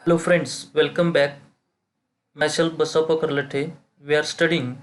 Hello friends, welcome back. Myself Basapa Karlate. We are studying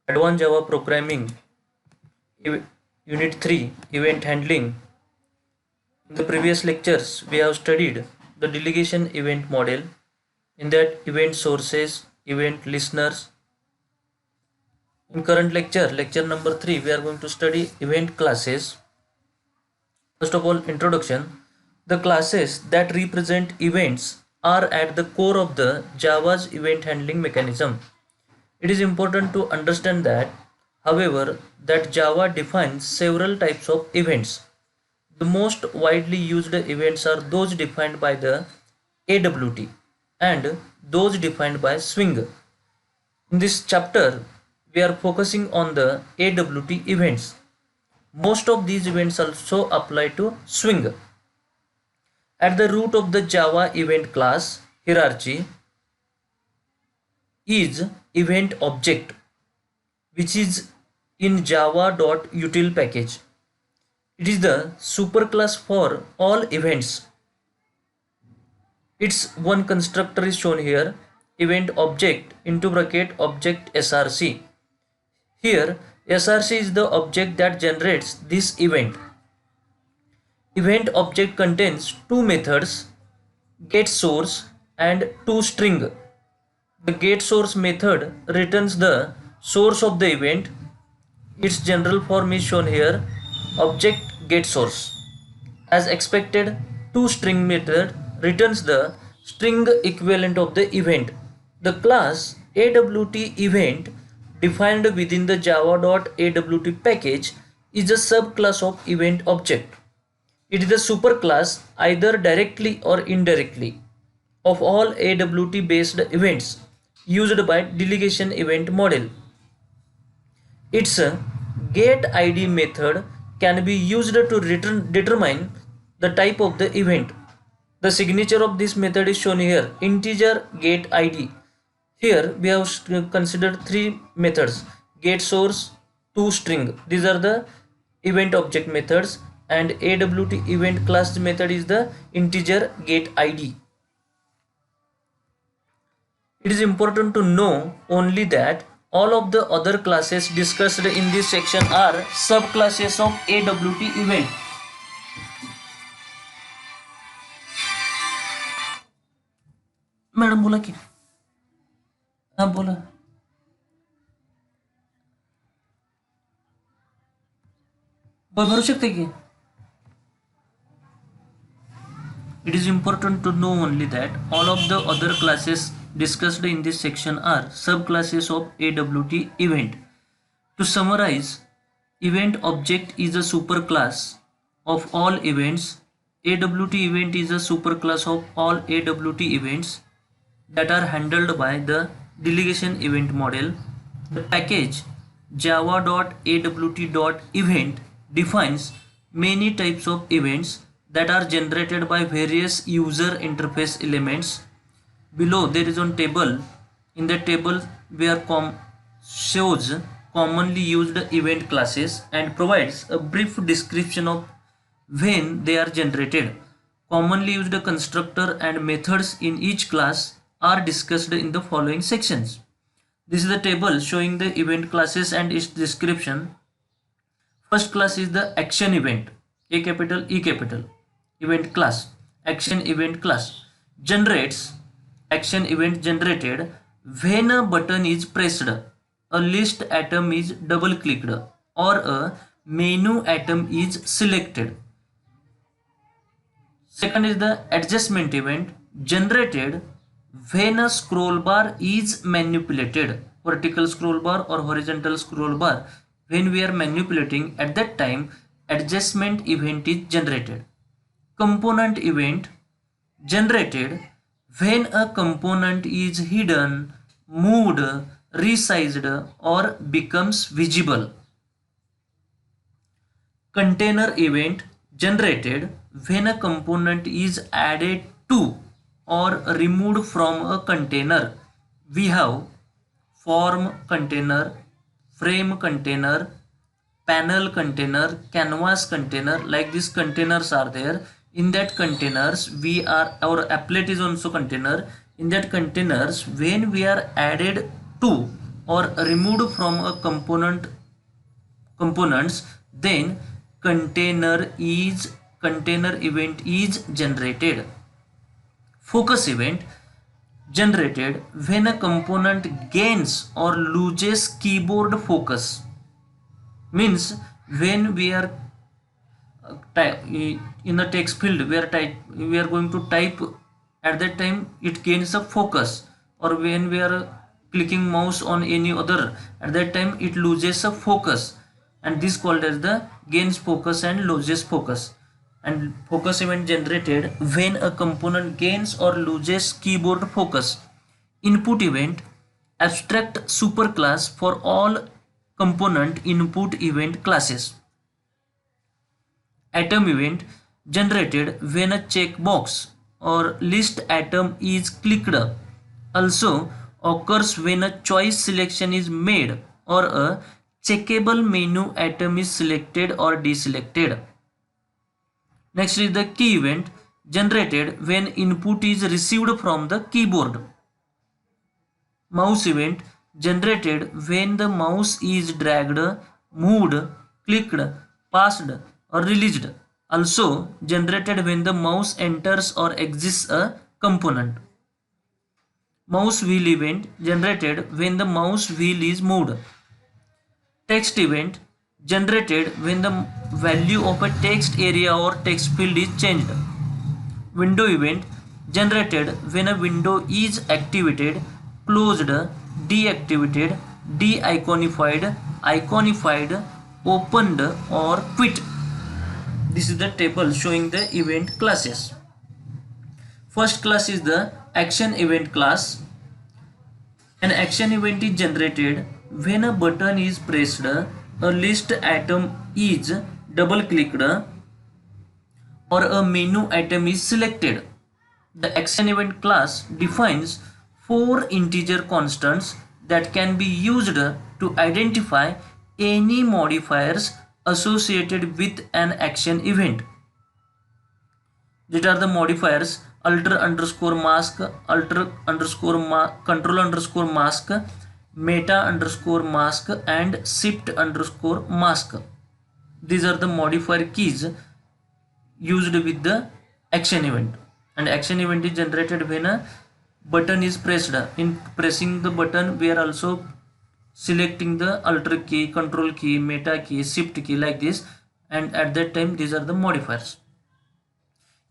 Advanced Java Programming Unit 3 Event Handling. In the previous lectures, we have studied the delegation event model. In that, event sources, event listeners. In current lecture, lecture number 3, we are going to study event classes. First of all, introduction. The classes that represent events are at the core of the Java's event handling mechanism. It is important to understand that, however, that Java defines several types of events. The most widely used events are those defined by the AWT and those defined by Swing. In this chapter, we are focusing on the AWT events. Most of these events also apply to Swing. At the root of the Java event class hierarchy is event object, which is in java.util package. It is the superclass for all events. Its one constructor is shown here, event object into bracket object src. Here src is the object that generates this event. Event object contains two methods, getSource and toString. The getSource method returns the source of the event. Its general form is shown here, object getSource. As expected, toString method returns the string equivalent of the event. The class AWT event defined within the java.awt package is a subclass of event object. It is a superclass either directly or indirectly of all AWT based events used by delegation event model. Its getID method can be used to determine the type of the event. The signature of this method is shown here, integer getID. Here we have considered three methods, getSource, toString. These are the event object methods, and AWT event class method is the integer getID. It is important to know only that all of the other classes discussed in this section are subclasses of AWT event. Madam बोला की. हां बोला. भरू शकते की. It is important to know only that all of the other classes discussed in this section are subclasses of AWT event. To summarize, event object is a superclass of all events. AWT event is a superclass of all AWT events that are handled by the delegation event model. The package java.awt.event defines many types of events that are generated by various user interface elements. Below there is one table. In the table we are shows commonly used event classes and provides a brief description of when they are generated. Commonly used constructor and methods in each class are discussed in the following sections. This is the table showing the event classes and its description. First class is the action event, A capital E capital. Event class, action event class, generates action event generated when a button is pressed, a list atom is double clicked, or a menu atom is selected. Second is the adjustment event, generated when a scroll bar is manipulated, vertical scroll bar or horizontal scroll bar. When we are manipulating, at that time adjustment event is generated. Component event, generated when a component is hidden, moved, resized or becomes visible. Container event, generated when a component is added to or removed from a container. We have form container, frame container, panel container, canvas container. Like these containers are there. In that containers we are, our applet is also container. In that containers, when we are added to or removed from a components, then container event is generated. Focus event generated when a component gains or loses keyboard focus. Means when we are in the text field we are going to type, at that time it gains a focus, or when we are clicking mouse on any other, at that time it loses a focus, and this called as the gains focus and loses focus. And focus event generated when a component gains or loses keyboard focus. Input event abstract superclass for all component input event classes. Atom event generated when a checkbox or list atom is clicked, also occurs when a choice selection is made or a checkable menu atom is selected or deselected. Next is the key event generated when input is received from the keyboard. Mouse event generated when the mouse is dragged, moved, clicked, passed or released, also generated when the mouse enters or exits a component. Mouse wheel event generated when the mouse wheel is moved. Text event generated when the value of a text area or text field is changed. Window event generated when a window is activated, closed, deactivated, de-iconified, iconified, opened or quit. This is the table showing the event classes. First class is the action event class. An action event is generated when a button is pressed, a list atom is double clicked, or a menu item is selected. The action event class defines 4 integer constants that can be used to identify any modifiers associated with an action event. These are the modifiers: alter underscore mask, alter underscore control underscore mask, meta underscore mask, and shift underscore mask. These are the modifier keys used with the action event. And action event is generated when a button is pressed. In pressing the button, we are also selecting the alter key, control key, meta key, shift key, like this, and at that time these are the modifiers.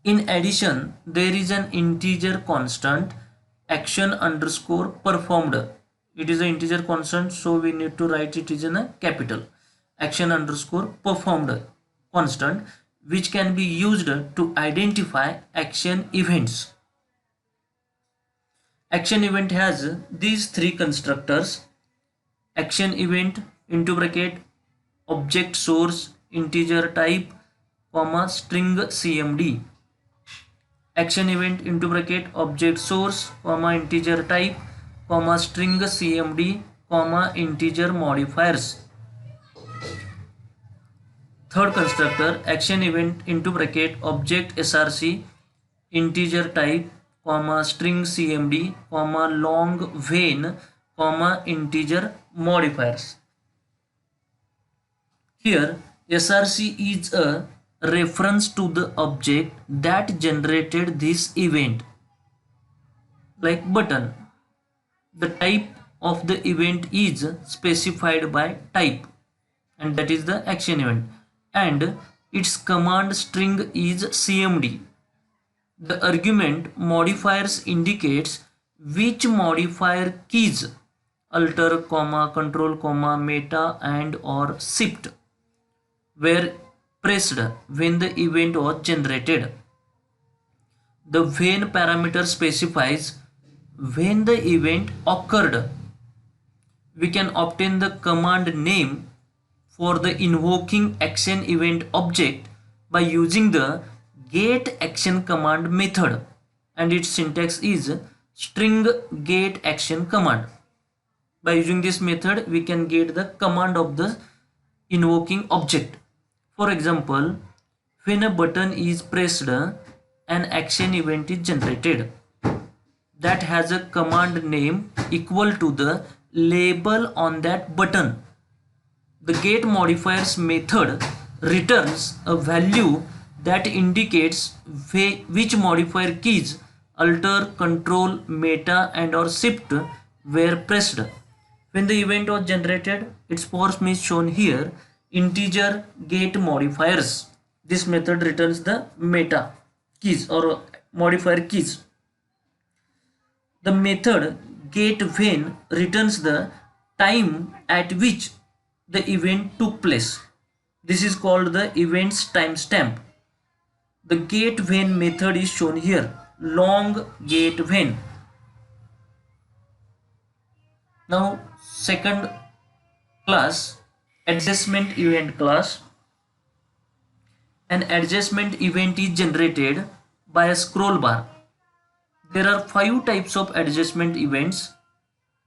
In addition, there is an integer constant action underscore performed. It is an integer constant, so we need to write it is in a capital. Action underscore performed constant, which can be used to identify action events. Action event has these 3 constructors: action event into bracket object source integer type comma string cmd. Action event into bracket object source comma integer type comma string cmd comma integer modifiers. Third constructor, action event into bracket object src integer type comma string cmd comma long vain comma integer modifiers. Here src is a reference to the object that generated this event, like button. The type of the event is specified by type, and that is the action event, and its command string is cmd. The argument modifiers indicates which modifier keys alter, comma, control, comma, meta and or shift were pressed when the event was generated. The when parameter specifies when the event occurred. We can obtain the command name for the invoking action event object by using the getAction command method, and its syntax is string getAction command. By using this method, we can get the command of the invoking object. For example, When a button is pressed, an action event is generated that has a command name equal to the label on that button. The getModifiers method returns a value that indicates which modifier keys alter, control, meta and or shift were pressed. When the event was generated, its form is shown here. Integer getModifiers. This method returns the meta keys or modifier keys. The method getWhen returns the time at which the event took place. This is called the event's timestamp. The getWhen method is shown here. Long getWhen. Now second class, adjustment event class. An adjustment event is generated by a scroll bar. There are 5 types of adjustment events.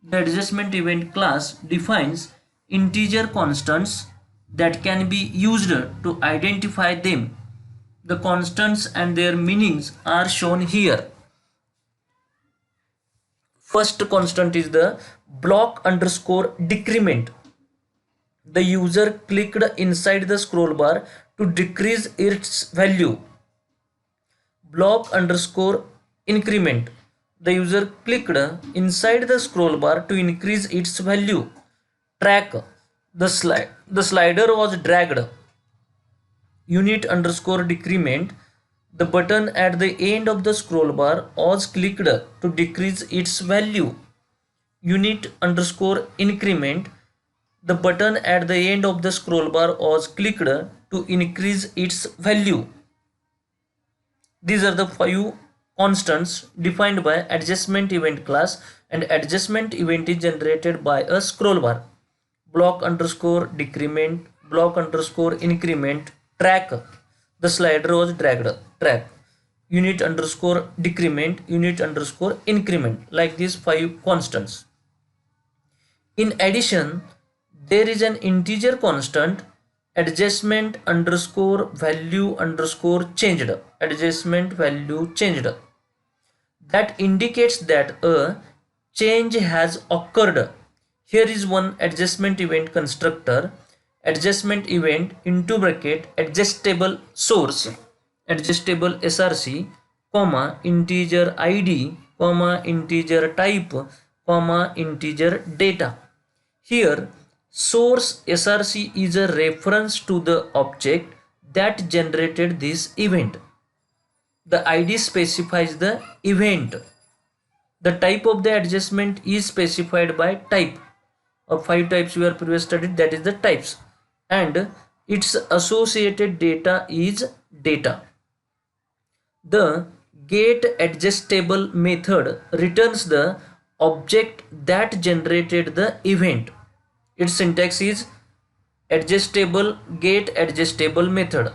The adjustment event class defines integer constants that can be used to identify them. The constants and their meanings are shown here. First constant is the block_decrement. The user clicked inside the scroll bar to decrease its value. Block_increment. The user clicked inside the scroll bar to increase its value. Track. The slider was dragged. Unit_decrement. The button at the end of the scroll bar was clicked to decrease its value. Unit_increment. The button at the end of the scroll bar was clicked to increase its value. These are the 5 constants defined by adjustment event class, and adjustment event is generated by a scroll bar. Block_decrement, block_increment, track. The slider was dragged, track. Unit_decrement, unit_increment, like these 5 constants. In addition, there is an integer constant adjustment_value_changed, adjustment value changed, that indicates that a change has occurred. Here is one adjustment event constructor. Adjustment event into bracket adjustable source, adjustable src, comma integer id, comma integer type, comma integer data. Here source src is a reference to the object that generated this event. The id specifies the event. The type of the adjustment is specified by type. Of 5 types we are previously studied, that is the types, and its associated data is data. The getAdjustable method returns the object that generated the event. Its syntax is adjustable getAdjustable method.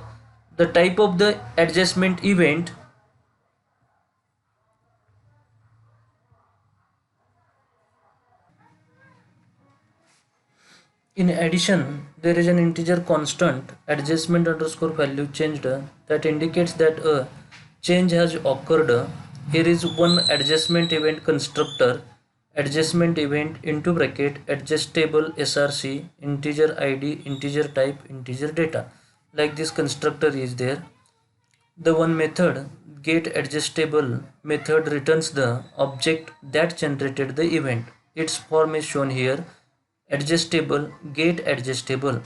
The type of the adjustment event in addition, there is an integer constant adjustment_value changed that indicates that a change has occurred. Here is one adjustment event constructor, adjustment event into bracket adjustable src, integer id, integer type, integer data. Like this constructor is there. The one method getAdjustable method returns the object that generated the event. Its form is shown here. Adjustable getAdjustable.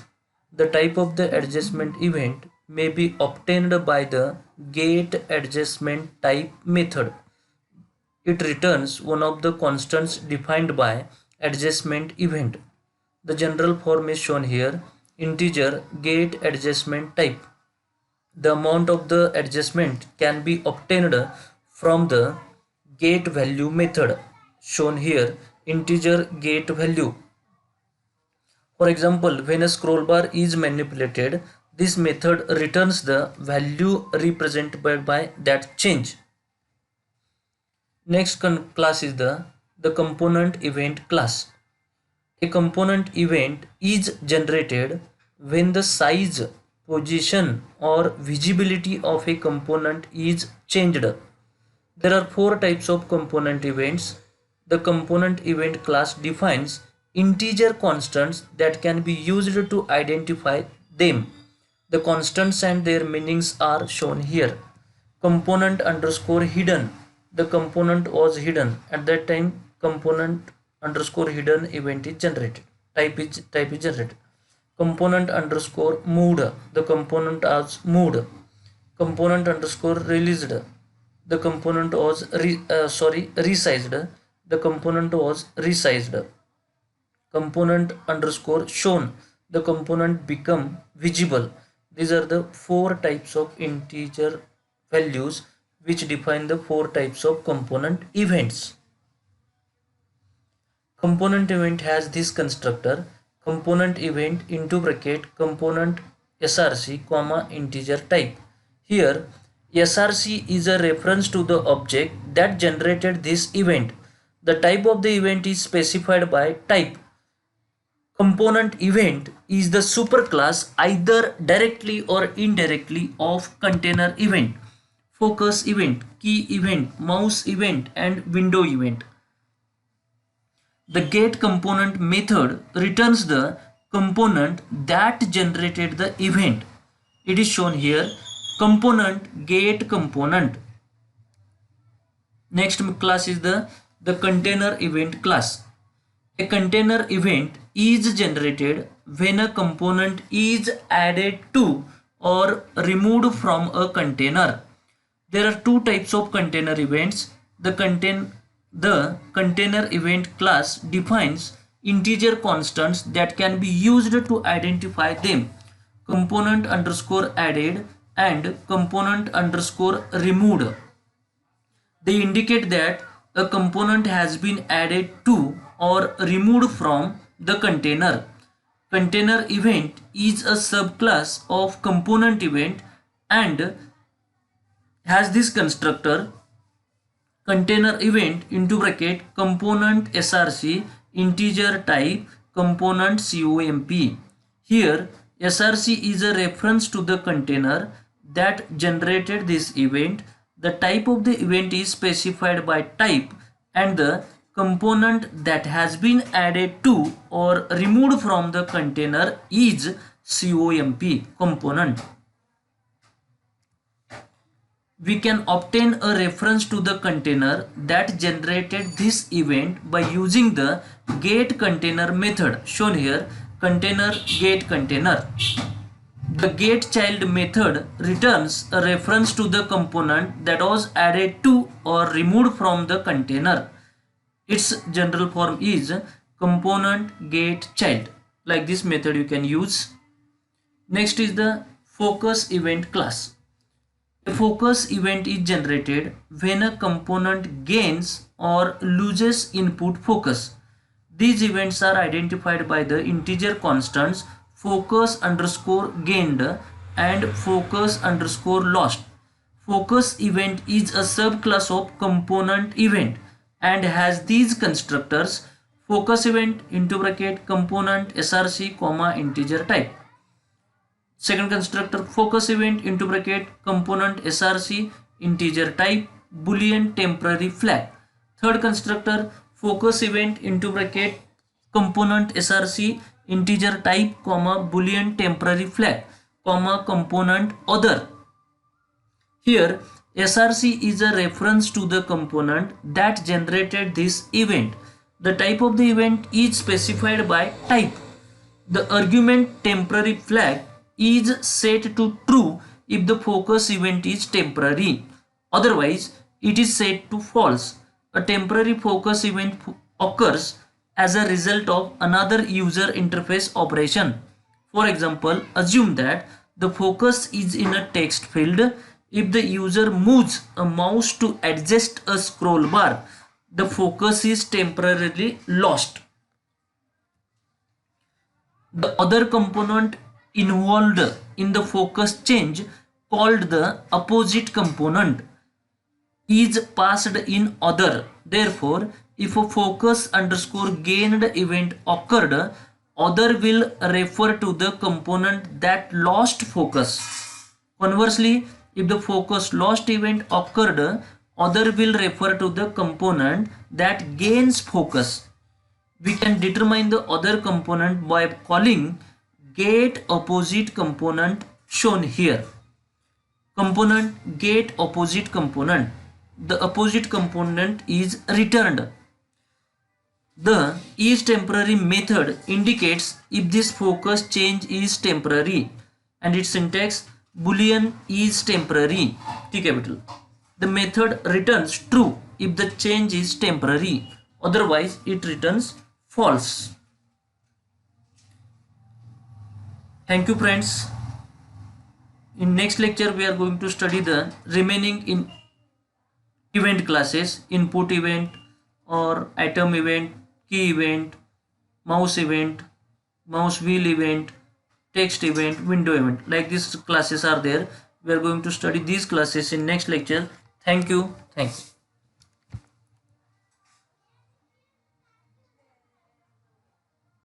The type of the adjustment event may be obtained by the getAdjustmentType method. It returns one of the constants defined by adjustment event. The general form is shown here. Integer getAdjustmentType. The amount of the adjustment can be obtained from the getValue method, shown here. Integer getValue. For example, when a scroll bar is manipulated, this method returns the value represented by that change. Next class is the component event class. A component event is generated when the size position or visibility of a component is changed. There are four types of component events. The component event class defines integer constants that can be used to identify them. The constants and their meanings are shown here. Component underscore hidden. The component was hidden. At that time, component underscore hidden event is generated. Type is generated. Component underscore moved. The component was moved. Component underscore released. The component was resized. The component was resized. Component underscore shown. The component become visible. These are the four types of integer values which define the four types of component events. Component event has this constructor: component event into bracket component src comma integer type. Here src is a reference to the object that generated this event. The type of the event is specified by type. Component event is the superclass either directly or indirectly of container event, focus event, key event, mouse event, and window event. The get component method returns the component that generated the event. It is shown here, component get component. Next class is the container event class. A container event is generated when a component is added to or removed from a container. There are two types of container events. The container event class defines integer constants that can be used to identify them. Component underscore added and component underscore removed. They indicate that a component has been added to or removed from the container. Container event is a subclass of component event and has this constructor: container event into bracket component src integer type component comp. Here src is a reference to the container that generated this event. The type of the event is specified by type, and the component that has been added to or removed from the container is comp, component. We can obtain a reference to the container that generated this event by using the get container method shown here, container get container. The get child method returns a reference to the component that was added to or removed from the container. Its general form is component get child. Like this method you can use. Next is the focus event class. A focus event is generated when a component gains or loses input focus. These events are identified by the integer constants focus underscore gained and focus underscore lost. Focus event is a subclass of component event and has these constructors: focus event into bracket component src comma integer type. Second constructor, focus event into bracket component src integer type boolean temporary flag. Third constructor, focus event into bracket component src integer type comma boolean temporary flag comma component other. Here src is a reference to the component that generated this event. The type of the event is specified by type. The argument temporary flag is set to true if the focus event is temporary. Otherwise, it is set to false. A temporary focus event occurs as a result of another user interface operation. For example, assume that the focus is in a text field. If the user moves a mouse to adjust a scroll bar, the focus is temporarily lost. The other component involved in the focus change, called the opposite component, is passed in other. Therefore, if a focus underscore gained event occurred, other will refer to the component that lost focus. Conversely, if the focus lost event occurred, other will refer to the component that gains focus. We can determine the other component by calling gate opposite component shown here. Component gate opposite component. The opposite component is returned. The is temporary method indicates if this focus change is temporary and its syntax boolean is temporary. ठीक है बेटा. The method returns true if the change is temporary, otherwise it returns false. Thank you friends. In next lecture we are going to study the remaining in event classes: input event or item event, key event, mouse wheel event, text event, window event. Like these classes are there. We are going to study these classes in next lecture. Thank you.